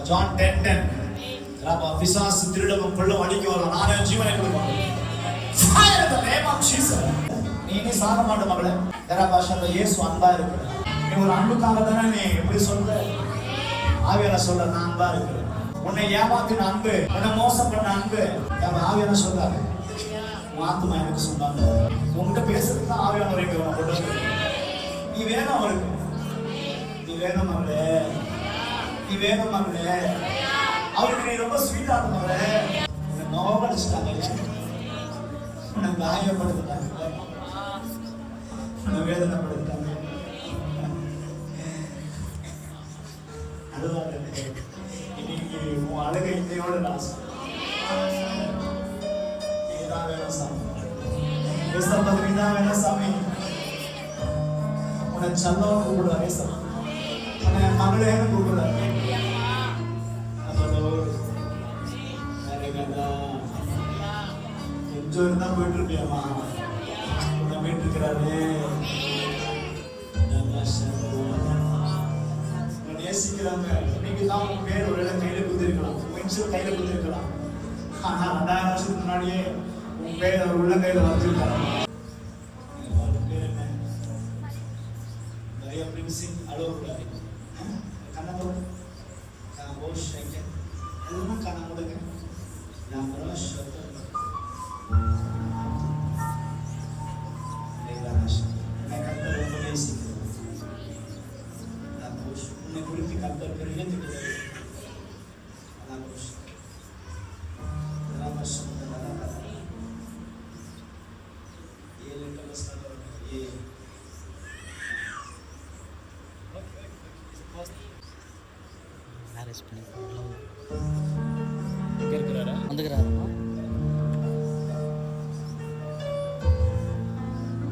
John 10:10. பிசாசு திருடவும் கொள்ளும் அழிக்க வரும், நானே ஜீவனை கொடுப்பாங்க. Fire in the name of Jesus. நீ சாக மாட்ட மகளே. பாஷையில இயேசு அன்பா இருக்கிறார். நீ ஒரு அன்புக்காக தானே நீ எப்படி சொல்ற? ஆவியானவர் சொல்ற, நான் அன்பா இருக்கிறேன். உன்னை ஏமாத்தின அன்பு, உன்னை மோசம் பண்ண அன்பு, ஆவியானவர் சொல்றாரு. உன் ஆத்துமா எனக்கு சொன்னாங்க. உங்ககிட்ட பேசுறதுக்கு தான் ஆவியானவர் இங்க கொண்டு வந்து. நீ வேணும் அவருக்கு, நீ வேணும் மகளே, நீ வேணும் மகளே. அவருக்கு நீ ரொம்ப ஸ்வீட்டா இருந்தவளே. உன்னை நோகடிச்சிட்டாங்க, உன்னை காயப்படுத்திட்டாங்க, உன்னை வேதனைப்படுத்திட்டாங்க. அதுதான் இன்னைக்கு உன் அழுகை இதையோட நான் நீதான் வேணும் சாமி, நீதான் வேணும் சாமி. உன்னை சந்தம் கூப்பிடுவாரு சாமி, உன்னை மகளேன்னு கூப்பிடுவாரு. கொஞ்சம் இருந்தா போயிட்டு இருப்பியாமா, உன்னை போயிட்டு இருக்கிறாரு. நேசிக்கிறாங்க. இன்னைக்கு தான் உங்க பேர் ஒரு இடம் கையில குத்திருக்கலாம், பென்சில் கையில குத்திருக்கலாம். ஆனா 2000 வருஷத்துக்கு முன்னாடியே உன் பேர் அவர் உள்ள கையில வச்சிருக்காங்க. நிறைய பிரின்சிங் அழுவக்கூடாது. கண்ணை காம்போஷ் எல்லாம் கண்ண முடுங்க. வந்துக்கிறாரா?